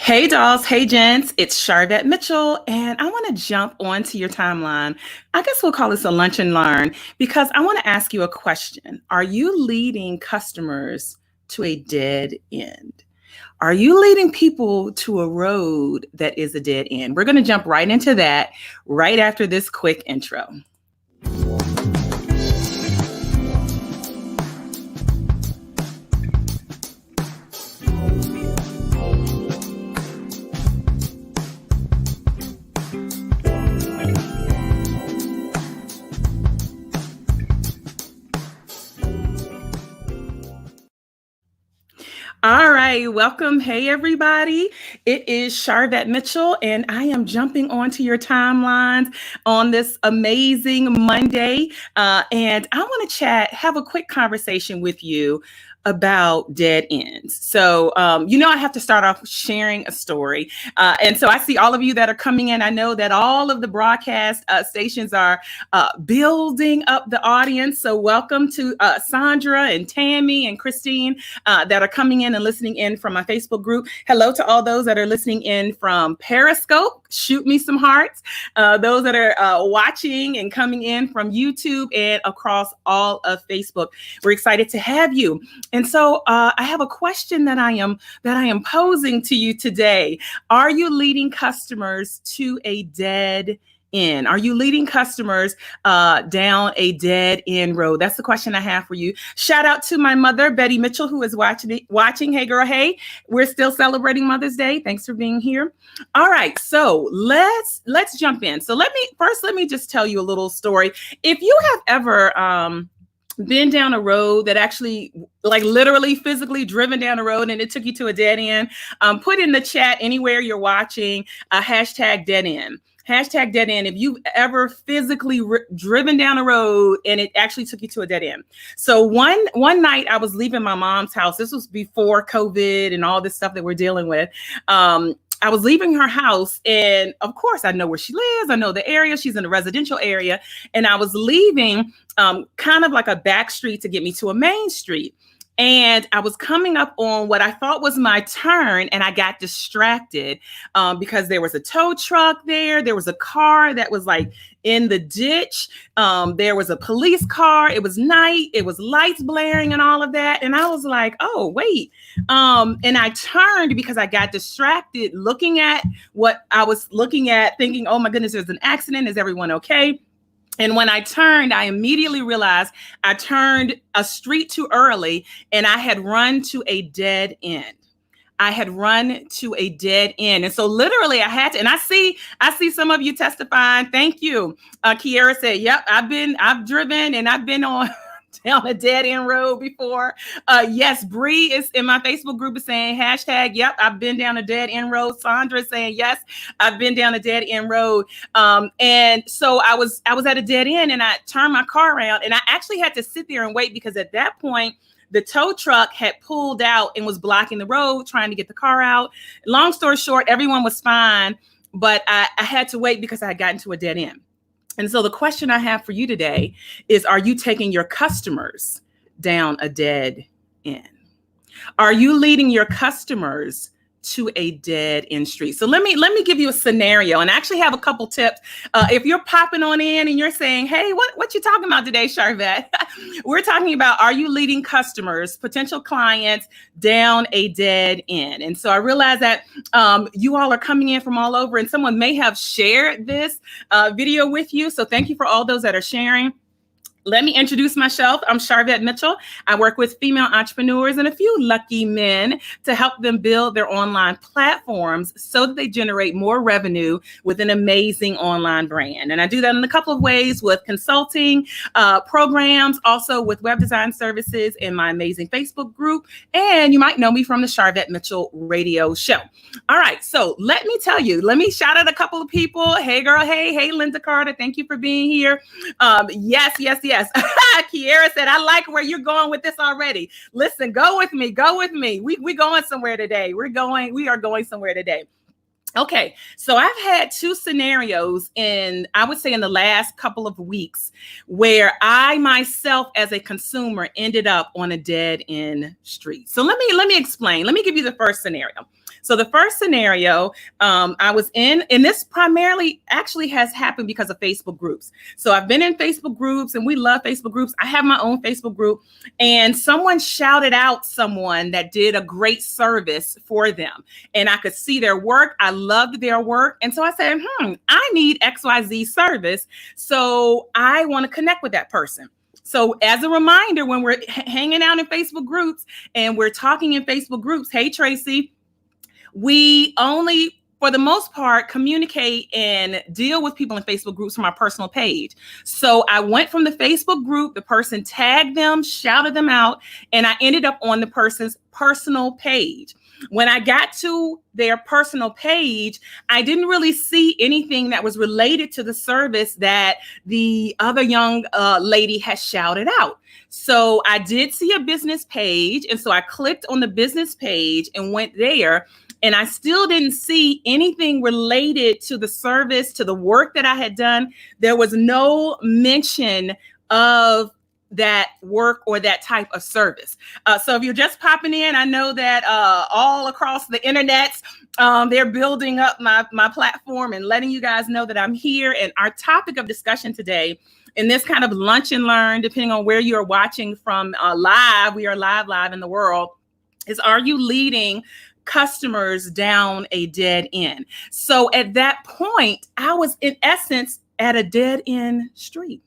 Hey dolls, hey gents, it's Sharvette Mitchell, and I want to jump onto your timeline. I guess we'll call this a lunch and learn because I want to ask you a question. Are you leading customers to a dead end? Are you leading people to a road that is a dead end? We're going to jump right into that right after this quick intro. All right, welcome. Hey, everybody. It is Sharvette Mitchell, and I am jumping onto your timelines on this amazing Monday. And I want to have a quick conversation with you about dead ends. So, I have to start off sharing a story. And so I see all of you that are coming in. I know that all of the broadcast stations are building up the audience. So welcome to Sandra and Tammy and Christine that are coming in and listening in from my Facebook group. Hello to all those that are listening in from Periscope. Shoot me some hearts. Those that are watching and coming in from YouTube and across all of Facebook. We're excited to have you. And so I have a question that I am posing to you today. Are you leading customers to a dead end? Are you leading customers down a dead end road? That's the question I have for you. Shout out to my mother, Betty Mitchell, who is watching. Hey, girl. Hey, we're still celebrating Mother's Day. Thanks for being here. All right, so let's jump in. So let me just tell you a little story. If you have ever been down a road that actually, like, literally physically driven down a road and it took you to a dead end, put in the chat anywhere you're watching a hashtag dead end. Hashtag dead end if you've ever physically driven down a road and it actually took you to a dead end. So one night I was leaving my mom's house. This was before COVID and all this stuff that we're dealing with. I was leaving her house, and of course I know where she lives. I know the area. She's in a residential area. And I was leaving kind of like a back street to get me to a main street. And I was coming up on what I thought was my turn, and I got distracted because there was a tow truck there. There was a car that was like in the ditch. There was a police car. It was night. It was lights blaring and all of that. And I was like, oh, wait. And I turned because I got distracted looking at what I was looking at, thinking, oh, my goodness, there's an accident. Is everyone okay? And when I turned, I immediately realized I turned a street too early and I had run to a dead end. And so literally I had to, and I see some of you testifying. Thank you. Kiara said, yep, I've driven and I've been on down a dead end road before. Yes, Bree is in my Facebook group is saying hashtag, yep, I've been down a dead end road. Sandra is saying, yes, I've been down a dead end road. And so I was at a dead end and I turned my car around and I actually had to sit there and wait because at that point, the tow truck had pulled out and was blocking the road, trying to get the car out. Long story short, everyone was fine, but I had to wait because I had gotten to a dead end. And so the question I have for you today is, are you taking your customers down a dead end? Are you leading your customers to a dead end street? So let me give you a scenario, and I actually have a couple tips. If you're popping on in and you're saying, hey, what you talking about today, Sharvette? We're talking about, are you leading customers, potential clients, down a dead end? And so I realize that you all are coming in from all over, and someone may have shared this video with you. So thank you for all those that are sharing. Let me introduce myself. I'm Sharvette Mitchell. I work with female entrepreneurs and a few lucky men to help them build their online platforms so that they generate more revenue with an amazing online brand. And I do that in a couple of ways, with consulting programs, also with web design services in my amazing Facebook group. And you might know me from the Sharvette Mitchell radio show. All right, so let me shout out a couple of people. Hey, girl. Hey, Linda Carter. Thank you for being here. Yes. Kiara said, I like where you're going with this already. Listen, go with me. We're going somewhere today. We are going somewhere today. Okay, so I've had two scenarios I would say in the last couple of weeks where I myself as a consumer ended up on a dead end street. So let me explain. Let me give you the first scenario. So the first scenario I was in, and this primarily actually has happened because of Facebook groups. So I've been in Facebook groups, and we love Facebook groups. I have my own Facebook group, and someone shouted out someone that did a great service for them. And I could see their work. I loved their work. And so I said, I need XYZ service. So I want to connect with that person. So as a reminder, when we're hanging out in Facebook groups and we're talking in Facebook groups, hey, Tracy, we only, for the most part, communicate and deal with people in Facebook groups from our personal page. So I went from the Facebook group, the person tagged them, shouted them out, and I ended up on the person's personal page. When I got to their personal page, I didn't really see anything that was related to the service that the other young lady had shouted out. So I did see a business page. And so I clicked on the business page and went there. And I still didn't see anything related to the service, to the work that I had done. There was no mention of that work or that type of service. So if you're just popping in, I know that all across the internet, they're building up my platform and letting you guys know that I'm here. And our topic of discussion today, in this kind of lunch and learn, depending on where you're watching from live, we are live in the world, is, are you leading customers down a dead end? So at that point, I was in essence at a dead end street.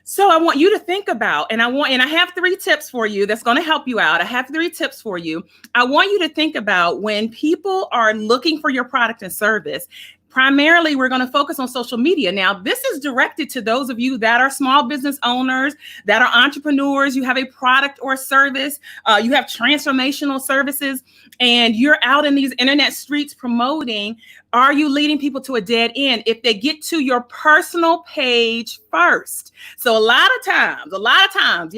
So I want you to think about, and I have 3 tips for you that's going to help you out. I have 3 tips for you. I want you to think about when people are looking for your product and service. Primarily, we're going to focus on social media. Now, this is directed to those of you that are small business owners, that are entrepreneurs. You have a product or service, you have transformational services, and you're out in these internet streets promoting. Are you leading people to a dead end if they get to your personal page first? So a lot of times, a lot of times,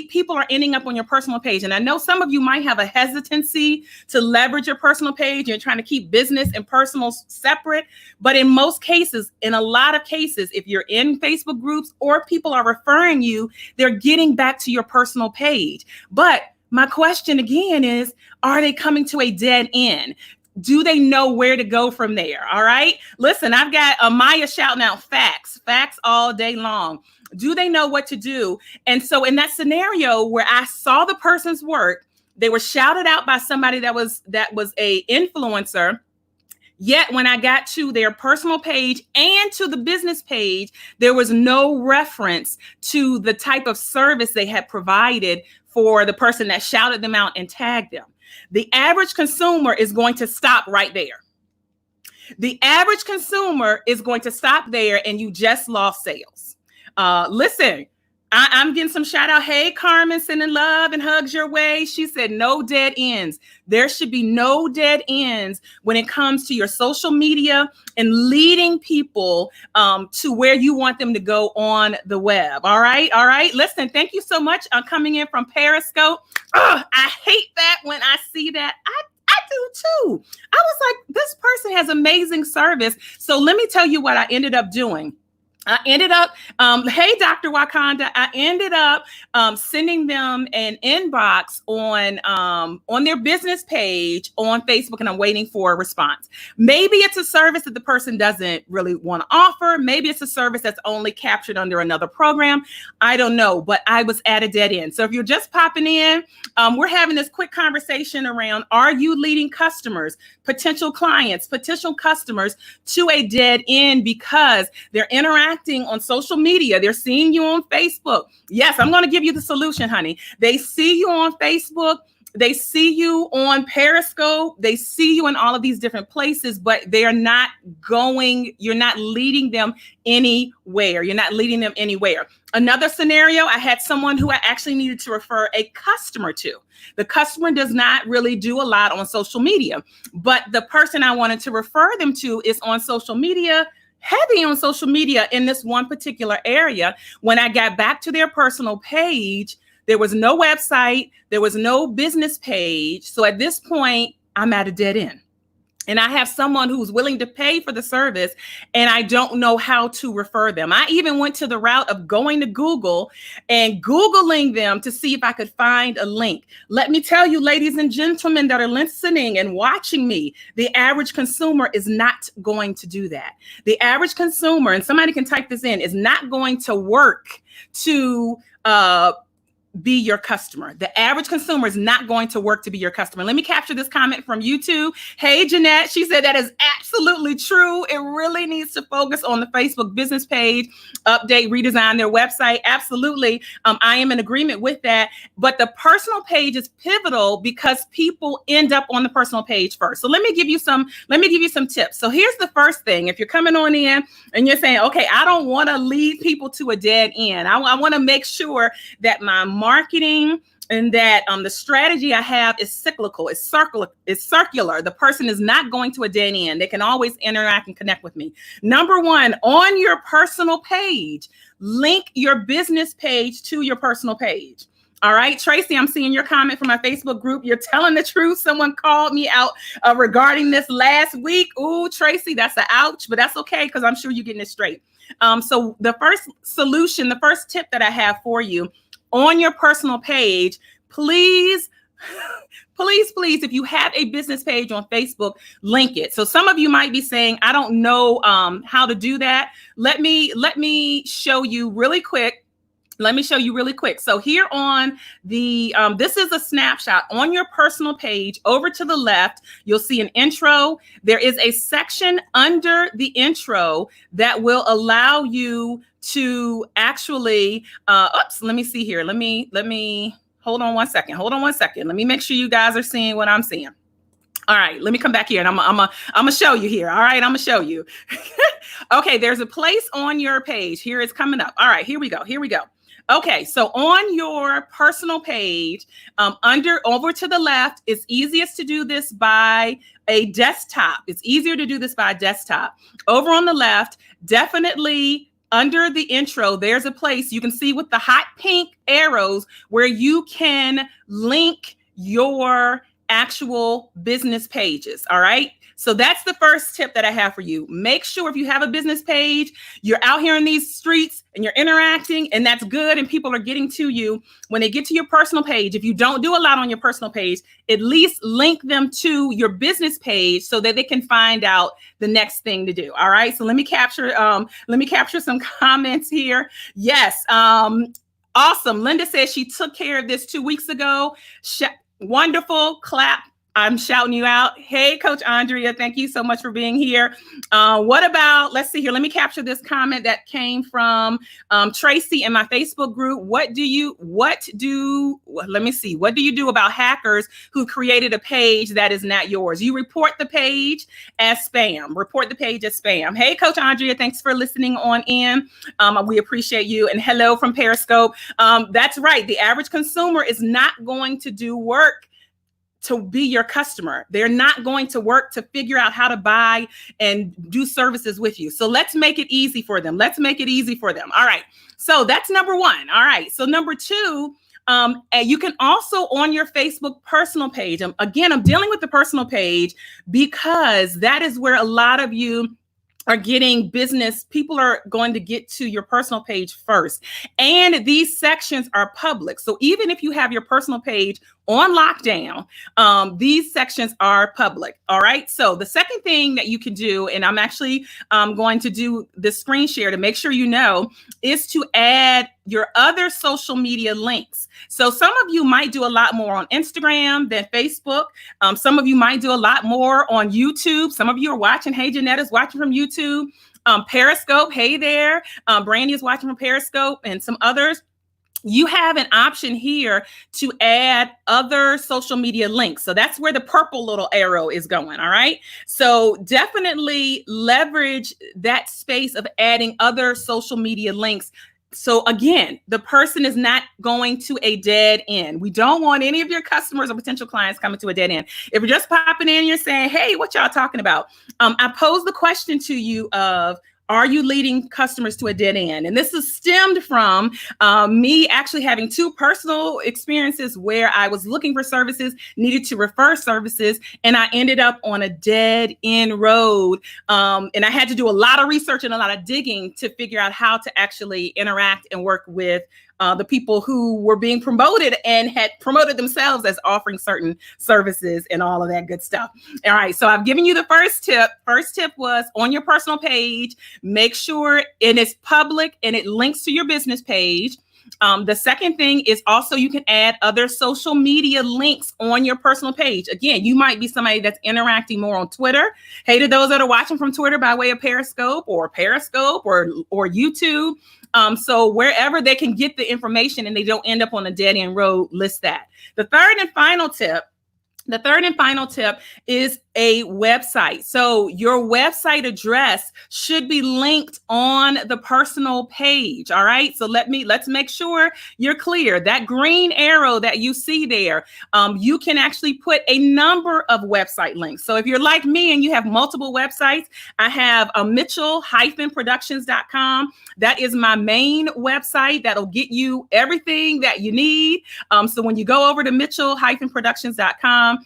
people are ending up on your personal page. And I know some of you might have a hesitancy to leverage your personal page. You're trying to keep business and personal separate. But in most cases, in a lot of cases, if you're in Facebook groups or people are referring you, they're getting back to your personal page. But my question again is, are they coming to a dead end? Do they know where to go from there? All right. Listen, I've got Maya shouting out facts all day long. Do they know what to do? And so in that scenario where I saw the person's work, they were shouted out by somebody that was a influencer. Yet when I got to their personal page and to the business page, there was no reference to the type of service they had provided for the person that shouted them out and tagged them. The average consumer is going to stop right there. The average consumer is going to stop there, and you just lost sales. Listen, I'm getting some shout out. Hey, Carmen, sending love and hugs your way. She said no dead ends. There should be no dead ends when it comes to your social media and leading people to where you want them to go on the web. All right. All right. Listen, thank you so much on coming in from Periscope. I hate that when I see that. I do too. I was like, this person has amazing service. So let me tell you what I ended up doing. I ended up, hey, Dr. Wakanda, I ended up sending them an inbox on their business page on Facebook, and I'm waiting for a response. Maybe it's a service that the person doesn't really want to offer. Maybe it's a service that's only captured under another program. I don't know, but I was at a dead end. So if you're just popping in, we're having this quick conversation around, are you leading customers, potential clients, potential customers to a dead end because they're interacting on social media. They're seeing you on Facebook. Yes, I'm going to give you the solution, honey. They see you on Facebook. They see you on Periscope. They see you in all of these different places, but they're not going, you're not leading them anywhere. You're not leading them anywhere. Another scenario, I had someone who I actually needed to refer a customer to. The customer does not really do a lot on social media, but the person I wanted to refer them to is on social media, heavy on social media in this one particular area. When I got back to their personal page, there was no website, there was no business page. So at this point, I'm at a dead end. and I have someone who's willing to pay for the service, and I don't know how to refer them. I even went to the route of going to Google and Googling them to see if I could find a link. Let me tell you, ladies and gentlemen that are listening and watching me, the average consumer is not going to do that. The average consumer, and somebody can type this in, is not going to work to be your customer. The average consumer is not going to work to be your customer. Let me capture this comment from YouTube. Hey, Jeanette, she said that is absolutely true. It really needs to focus on the Facebook business page, update, redesign their website. Absolutely. I am in agreement with that. But the personal page is pivotal because people end up on the personal page first. So let me give you some tips. So here's the first thing. If you're coming on in and you're saying, okay, I don't want to lead people to a dead end. I want to make sure that my marketing and that the strategy I have is cyclical, it's circular. The person is not going to a dead end. They can always interact and connect with me. Number one, on your personal page, link your business page to your personal page. All right, Tracy, I'm seeing your comment from my Facebook group. You're telling the truth. Someone called me out regarding this last week. Ooh, Tracy, that's an ouch, but that's okay because I'm sure you're getting it straight. So the first solution, the first tip that I have for you, on your personal page, please, if you have a business page on Facebook, link it. So some of you might be saying, I don't know how to do that. Let me show you really quick. So here on the, this is a snapshot on your personal page. Over to the left, you'll see an intro. There is a section under the intro that will allow you to actually, let me see here. Let me, hold on one second. Let me make sure you guys are seeing what I'm seeing. All right, let me come back here and I'm gonna show you here. All right, I'm gonna show you. Okay, there's a place on your page. Here it's coming up. All right, here we go. Okay, so on your personal page, over to the left, it's easiest to do this by a desktop. It's easier to do this by a desktop. Over on the left, definitely under the intro, there's a place you can see with the hot pink arrows where you can link your actual business pages. All right. So that's the first tip that I have for you. Make sure if you have a business page, you're out here in these streets and you're interacting, and that's good. And people are getting to you. When they get to your personal page, if you don't do a lot on your personal page, at least link them to your business page so that they can find out the next thing to do. All right. So let me capture some comments here. Yes. Awesome. Linda says she took care of this 2 weeks ago. Wonderful. Clap. I'm shouting you out. Hey, Coach Andrea, thank you so much for being here. What about, let's see here. Let me capture this comment that came from Tracy in my Facebook group. What do you do about hackers who created a page that is not yours? You report the page as spam. Hey, Coach Andrea, thanks for listening on in. We appreciate you. And hello from Periscope. That's right. The average consumer is not going to do work to be your customer. They're not going to work to figure out how to buy and do services with you. So let's make it easy for them. All right. So that's number one. All right. So number two, you can also on your Facebook personal page. Again, I'm dealing with the personal page because that is where a lot of you are getting business. People are going to get to your personal page first. And these sections are public. So even if you have your personal page on lockdown, these sections are public. All right. So the second thing that you can do, and I'm actually going to do the screen share to make sure you know, is to add your other social media links. So some of you might do a lot more on Instagram than Facebook. Some of you might do a lot more on YouTube. Some of you are watching. Hey, Janetta's watching from YouTube. Periscope. Hey there. Brandy is watching from Periscope and some others. You have an option here to add other social media links. So that's where the purple little arrow is going. All right. So definitely leverage that space of adding other social media links. So again, the person is not going to a dead end. We don't want any of your customers or potential clients coming to a dead end. If you're just popping in, you're saying, hey, what y'all talking about? I posed the question to you of, are you leading customers to a dead end? And this is stemmed from me actually having two personal experiences where I was looking for services, needed to refer services, and I ended up on a dead end road. And I had to do a lot of research and a lot of digging to figure out how to actually interact and work with the people who were being promoted and had promoted themselves as offering certain services and all of that good stuff. All right, so I've given you the first tip. First tip was on your personal page, make sure it is public and it links to your business page. The second thing is also you can add other social media links on your personal page. Again, you might be somebody that's interacting more on Twitter. Hey, to those that are watching from Twitter by way of Periscope or YouTube. So wherever they can get the information and they don't end up on a dead end road, list that. The third and final tip is a website. So your website address should be linked on the personal page. All right. So let's make sure you're clear. That green arrow that you see there, you can actually put a number of website links. So if you're like me and you have multiple websites, I have a Mitchell-productions.com. That is my main website. That'll get you everything that you need. So when you go over to Mitchell-productions.com,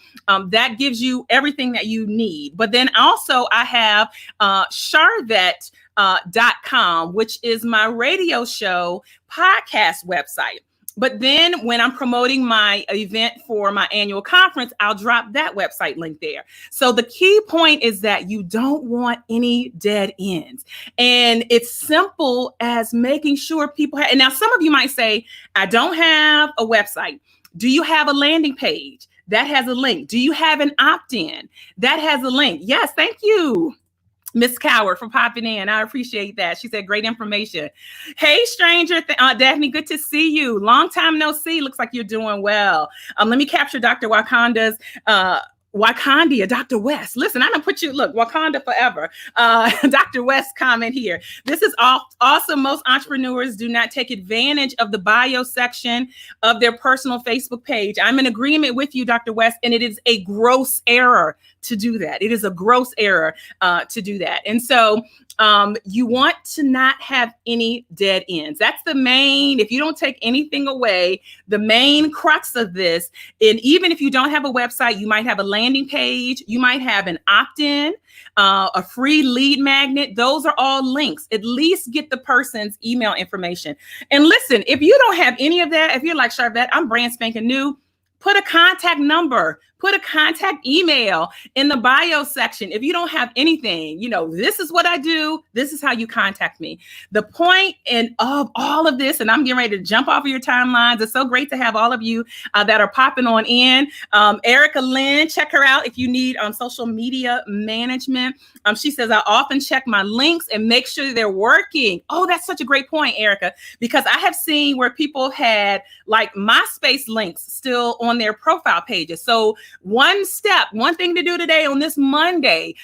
that gives you everything that you need. But then also I have Sharvette.com, which is my radio show podcast website. But then when I'm promoting my event for my annual conference, I'll drop that website link there. So the key point is that you don't want any dead ends. And it's simple as making sure people have, and now some of you might say, I don't have a website. Do you have a landing page? That has a link. Do you have an opt-in? That has a link. Yes, thank you, Miss Coward, for popping in. I appreciate that. She said, great information. Hey, stranger, Daphne, good to see you. Long time no see. Looks like you're doing well. Let me capture Dr. Wakanda's Wakandia, Dr. West. Listen, I don't put you, look, Wakanda forever. Dr. West comment here. This is awesome. Most entrepreneurs do not take advantage of the bio section of their personal Facebook page. I'm in agreement with you, Dr. West, and it is a gross error to do that. It is a gross error to do that. And so you want to not have any dead ends. That's the main, if you don't take anything away, the main crux of this. And even if you don't have a website, you might have a landing page, you might have an opt-in, a free lead magnet. Those are all links. At least get the person's email information. And listen, if you don't have any of that, if you're like, Sharvette, I'm brand spanking new, put a contact number, put a contact email in the bio section. If you don't have anything, this is what I do. This is how you contact me. The point of all of this, and I'm getting ready to jump off of your timelines. It's so great to have all of you that are popping on in. Erica Lynn, check her out if you need social media management. She says, I often check my links and make sure they're working. Oh, that's such a great point, Erica, because I have seen where people had like MySpace links still on their profile pages. So one thing to do today on this Monday,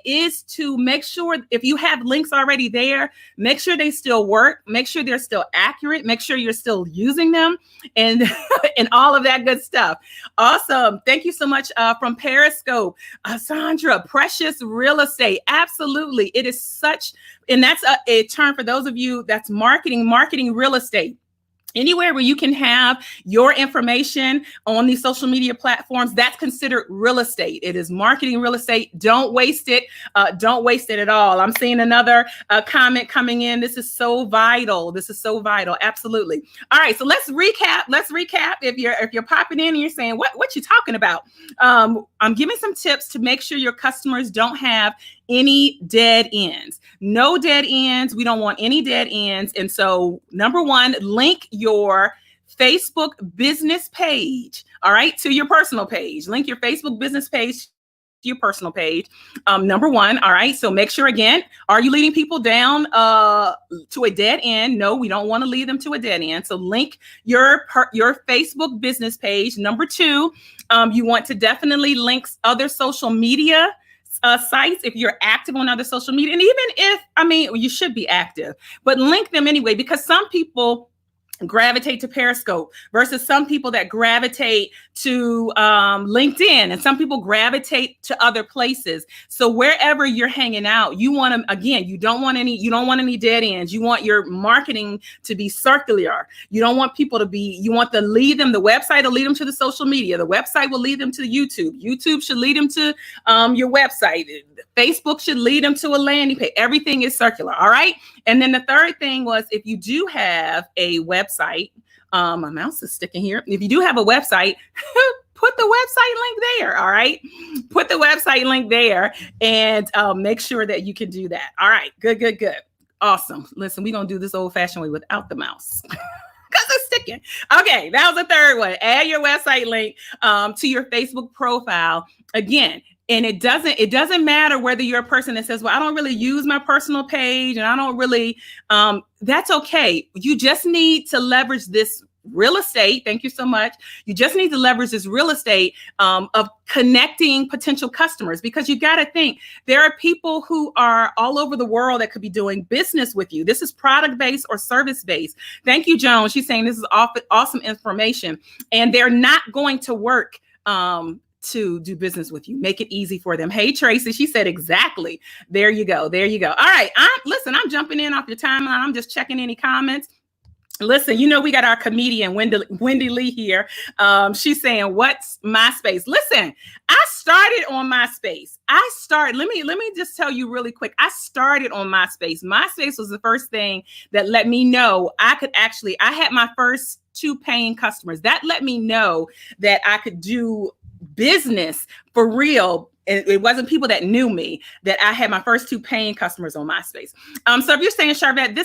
is to make sure if you have links already there, make sure they still work, make sure they're still accurate, make sure you're still using them, and and all of that good stuff. Awesome. Thank you so much from Periscope. Sandra, precious real estate. Absolutely. It is such, and that's a term for those of you that's marketing real estate. Anywhere where you can have your information on these social media platforms, that's considered real estate. It is marketing real estate. Don't waste it. Don't waste it at all. I'm seeing another comment coming in. This is so vital. This is so vital. Absolutely. All right. So let's recap. If you're popping in and you're saying, what you talking about? I'm giving some tips to make sure your customers don't have any dead ends. No dead ends. We don't want any dead ends. And so number one, link your Facebook business page, all right, to your personal page. Link your Facebook business page to your personal page. Number one, all right, so make sure, again, are you leading people down to a dead end? No, we don't want to lead them to a dead end. So link your Facebook business page. Number two, you want to definitely link other social media sites if you're active on other social media. And even if, you should be active, but link them anyway, because some people gravitate to Periscope versus some people that gravitate to LinkedIn, and some people gravitate to other places. So wherever you're hanging out, you want to, again, you don't want any dead ends. You want your marketing to be circular. You don't want people to be, you want to lead them, the website will lead them to the social media. The website will lead them to YouTube. YouTube should lead them to your website. Facebook should lead them to a landing page. Everything is circular. All right. And then the third thing was, if you do have a website, my mouse is sticking here. If you do have a website, put the website link there. All right. Put the website link there and make sure that you can do that. All right. Good. Awesome. Listen, we're going to do this old fashioned way without the mouse. Because it's sticking. Okay, that was the third one. Add your website link to your Facebook profile. Again, and it doesn't matter whether you're a person that says, well, I don't really use my personal page and I don't really, that's okay. You just need to leverage this real estate. Thank you so much. You just need to leverage this real estate of connecting potential customers, because you got to think there are people who are all over the world that could be doing business with you. This is product based or service based. Thank you, Joan. She's saying this is awesome information, and they're not going to work to do business with you. Make it easy for them. Hey, Tracy, she said exactly. There you go. All right. I'm jumping in off your timeline. I'm just checking any comments. Listen, we got our comedian, Wendy Lee here. She's saying, what's MySpace? Listen, I started on MySpace. Let me just tell you really quick. I started on MySpace. MySpace was the first thing that let me know I had my first 2 paying customers. That let me know that I could do business for real. It wasn't people that knew me, that I had my first 2 paying customers on MySpace. So if you're saying, Sharvette,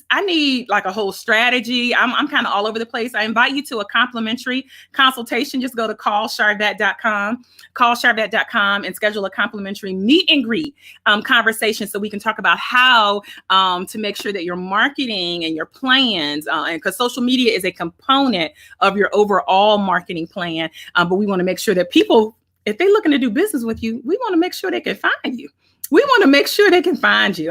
I need like a whole strategy. I'm kind of all over the place. I invite you to a complimentary consultation. Just go to callsharvette.com and schedule a complimentary meet and greet conversation so we can talk about how to make sure that your marketing and your plans, and because social media is a component of your overall marketing plan, but we want to make sure that people, if they're looking to do business with you, we want to make sure they can find you.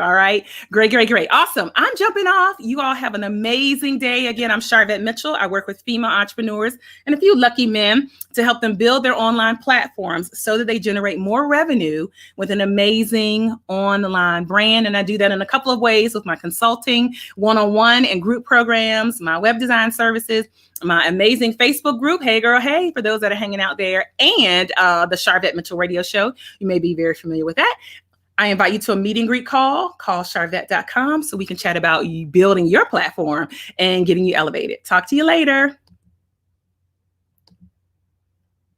All right. Great. Awesome. I'm jumping off. You all have an amazing day. Again, I'm Sharvette Mitchell. I work with female entrepreneurs and a few lucky men to help them build their online platforms so that they generate more revenue with an amazing online brand. And I do that in a couple of ways, with my consulting, one-on-one and group programs, my web design services, my amazing Facebook group, Hey Girl Hey, for those that are hanging out there, and the Sharvette Mitchell radio show. You may be very familiar with that. I invite you to a meet and greet call sharvette.com so we can chat about you building your platform and getting you elevated. Talk to you later.